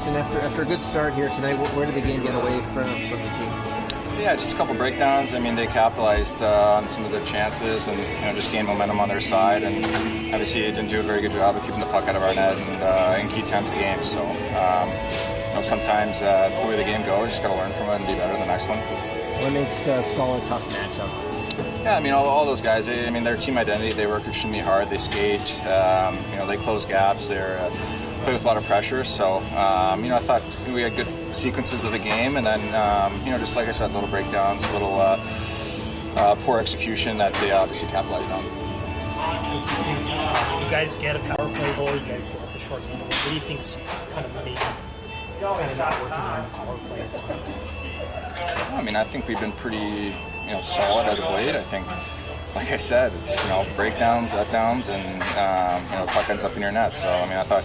Austin, after a good start here tonight, where did the game get away from the team? Yeah, just a couple breakdowns. I mean, they capitalized on some of their chances and just gained momentum on their side. And obviously, they didn't do a very good job of keeping the puck out of our net and in key times of the game. So, sometimes it's the way the game goes. Just got to learn from it and be better in the next one. What makes Stahl a tough matchup? Yeah, I mean, all those guys. Their team identity. They work extremely hard. They skate. They close gaps. They're play with a lot of pressure. So, I thought we had good sequences of the game, and then, just like I said, little breakdowns, little poor execution that they obviously capitalized on. You guys get a power play goal. You guys get the short handle. What do you think's kind of maybe not working on the power play at times? I think we've been pretty, solid as of late. I think, like I said, it's breakdowns, letdowns, and puck ends up in your net. So I thought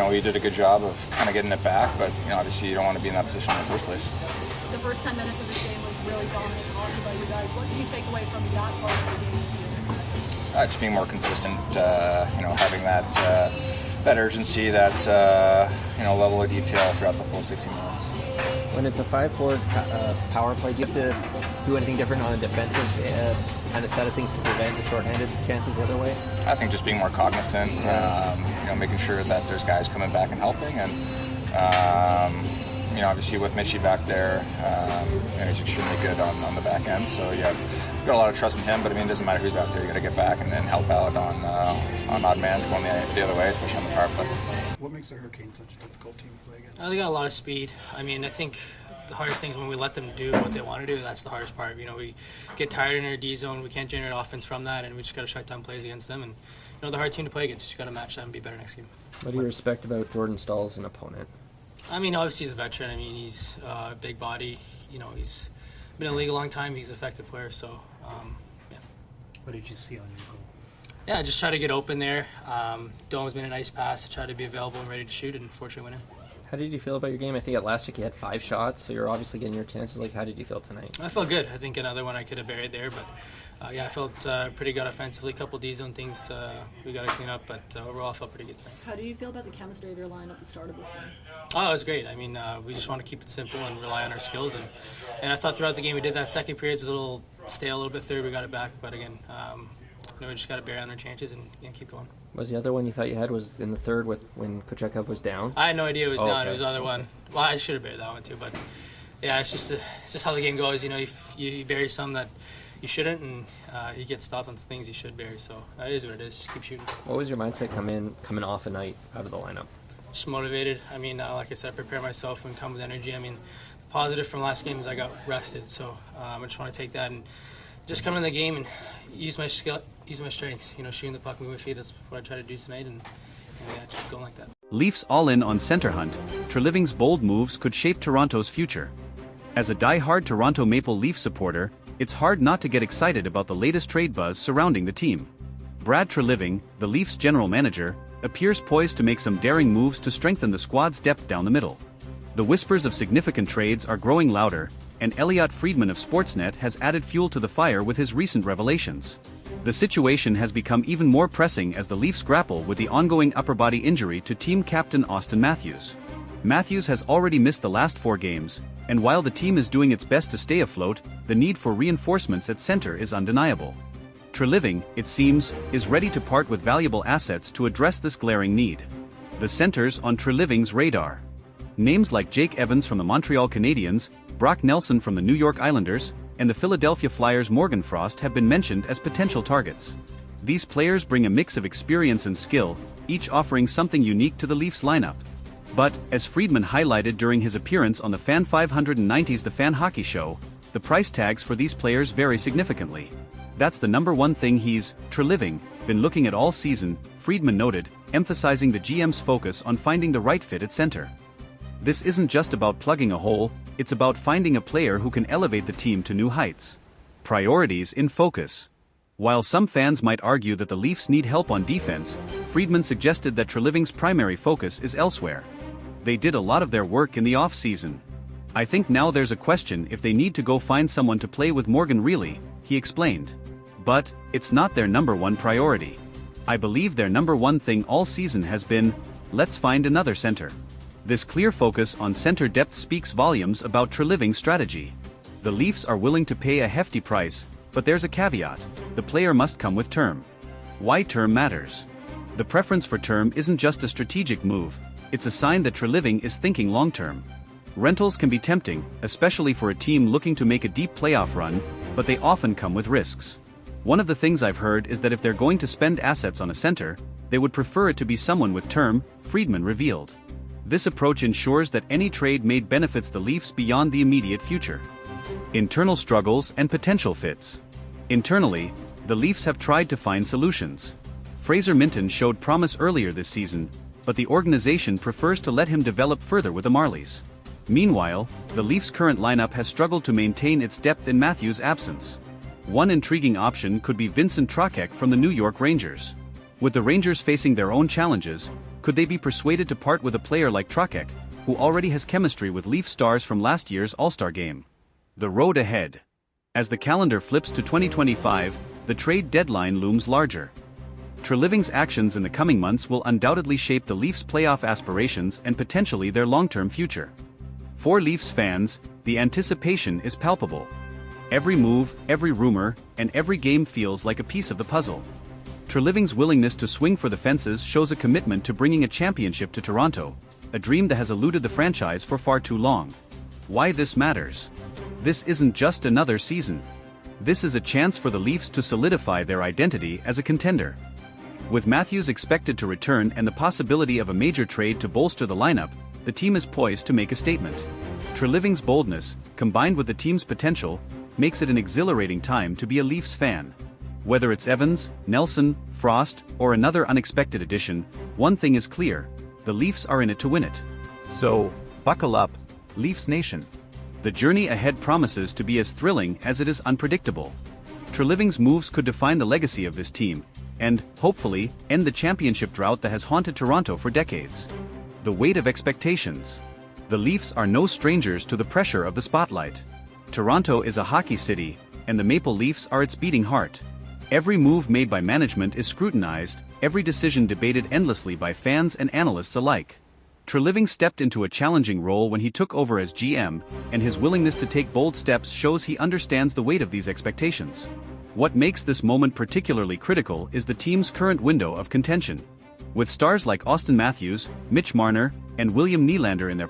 we did a good job of kind of getting it back, but obviously you don't want to be in that position in the first place. The first 10 minutes of this game was really dominant hockey by you guys. What can you take away from that part of the game? Just being more consistent, having that urgency, that level of detail throughout the full 60 minutes. When it's a 5-4 power play, do you have to do anything different on a defensive kind of set of things to prevent the shorthanded chances the other way? I think just being more cognizant, making sure that there's guys coming back and helping, and obviously with Mitchie back there, he's extremely good on the back end. So you've got a lot of trust in him. But it doesn't matter who's back there. You got to get back and then help out on odd mans going the other way, especially on the power play. What makes the Hurricanes such a difficult team to play against? They got a lot of speed. I think the hardest thing is when we let them do what they want to do. That's the hardest part. We get tired in our D zone. We can't generate offense from that, and we just got to shut down plays against them. And the hard team to play against. You got to match that and be better next game. What do you respect about Jordan Staal as an opponent? Obviously he's a veteran. He's a big body. He's been in the league a long time. He's an effective player. So, yeah. What did you see on your goal? Yeah, just try to get open there. Dome's been a nice pass to try to be available and ready to shoot, and fortunately win it. How did you feel about your game? I think at last week you had 5 shots, so you're obviously getting your chances. How did you feel tonight? I felt good. I think another one I could have buried there, but I felt pretty good offensively. A couple D-zone things we got to clean up, but overall I felt pretty good tonight. How do you feel about the chemistry of your line at the start of this game? Oh, it was great. We just want to keep it simple and rely on our skills, and I thought throughout the game we did that. Second period was a little stale, a little bit. Third we got it back, but again, we just got to bear on our chances and keep going. Was the other one you thought you had was in the third when Kochetkov was down? I had no idea it was down. Okay. It was the other one. Well, I should have buried that one too, but yeah, it's just how the game goes. If you bury some that you shouldn't, and you get stopped on things you should bury. So it is what it is. Just keep shooting. What was your mindset coming off a night out of the lineup? Just motivated. Like I said, I prepare myself and come with energy. The positive from last game is I got rested, so I just want to take that and just come in the game and use my skill, use my strengths. Shooting the puck, moving my feet. That's what I try to do tonight, and yeah, just going like that. Leafs all in on center hunt. Treliving's bold moves could shape Toronto's future. As a die-hard Toronto Maple Leaf supporter, it's hard not to get excited about the latest trade buzz surrounding the team. Brad Treliving, the Leafs general manager, appears poised to make some daring moves to strengthen the squad's depth down the middle. The whispers of significant trades are growing louder, and Elliot Friedman of Sportsnet has added fuel to the fire with his recent revelations. The situation has become even more pressing as the Leafs grapple with the ongoing upper body injury to team captain Austin Matthews. Matthews has already missed the last 4 games, and while the team is doing its best to stay afloat, the need for reinforcements at center is undeniable. Treliving, it seems, is ready to part with valuable assets to address this glaring need. The centers on Treliving's radar. Names like Jake Evans from the Montreal Canadiens, Brock Nelson from the New York Islanders, and the Philadelphia Flyers' Morgan Frost have been mentioned as potential targets. These players bring a mix of experience and skill, each offering something unique to the Leafs lineup. But, as Friedman highlighted during his appearance on the Fan 590's The Fan Hockey Show, the price tags for these players vary significantly. That's the number one thing he's, Treliving, been looking at all season, Friedman noted, emphasizing the GM's focus on finding the right fit at center. This isn't just about plugging a hole, it's about finding a player who can elevate the team to new heights. Priorities in focus. While some fans might argue that the Leafs need help on defense, Friedman suggested that Treliving's primary focus is elsewhere. They did a lot of their work in the off-season. I think now there's a question if they need to go find someone to play with Morgan Rielly, he explained. But, it's not their number one priority. I believe their number one thing all season has been, let's find another center. This clear focus on center depth speaks volumes about Treliving's strategy. The Leafs are willing to pay a hefty price, but there's a caveat: the player must come with term. Why term matters? The preference for term isn't just a strategic move, it's a sign that Treliving is thinking long-term. Rentals can be tempting, especially for a team looking to make a deep playoff run, but they often come with risks. One of the things I've heard is that if they're going to spend assets on a center, they would prefer it to be someone with term, Friedman revealed. This approach ensures that any trade made benefits the Leafs beyond the immediate future. Internal struggles and potential fits. Internally, the Leafs have tried to find solutions. Fraser Minton showed promise earlier this season, but the organization prefers to let him develop further with the Marlies. Meanwhile, the Leafs' current lineup has struggled to maintain its depth in Matthews' absence. One intriguing option could be Vincent Trocheck from the New York Rangers. With the Rangers facing their own challenges, could they be persuaded to part with a player like Trocheck, who already has chemistry with Leaf stars from last year's All-Star game? The road ahead. As the calendar flips to 2025, the trade deadline looms larger. Treliving's actions in the coming months will undoubtedly shape the Leafs' playoff aspirations and potentially their long-term future. For Leafs fans, the anticipation is palpable. Every move, every rumor, and every game feels like a piece of the puzzle. Treliving's willingness to swing for the fences shows a commitment to bringing a championship to Toronto, a dream that has eluded the franchise for far too long. Why this matters? This isn't just another season. This is a chance for the Leafs to solidify their identity as a contender. With Matthews expected to return and the possibility of a major trade to bolster the lineup, the team is poised to make a statement. Treliving's boldness, combined with the team's potential, makes it an exhilarating time to be a Leafs fan. Whether it's Evans, Nelson, Frost, or another unexpected addition, one thing is clear: the Leafs are in it to win it. So, buckle up, Leafs Nation. The journey ahead promises to be as thrilling as it is unpredictable. Treliving's moves could define the legacy of this team, and, hopefully, end the championship drought that has haunted Toronto for decades. The weight of expectations. The Leafs are no strangers to the pressure of the spotlight. Toronto is a hockey city, and the Maple Leafs are its beating heart. Every move made by management is scrutinized, every decision debated endlessly by fans and analysts alike. Treliving stepped into a challenging role when he took over as GM, and his willingness to take bold steps shows he understands the weight of these expectations. What makes this moment particularly critical is the team's current window of contention. With stars like Auston Matthews, Mitch Marner, and William Nylander in their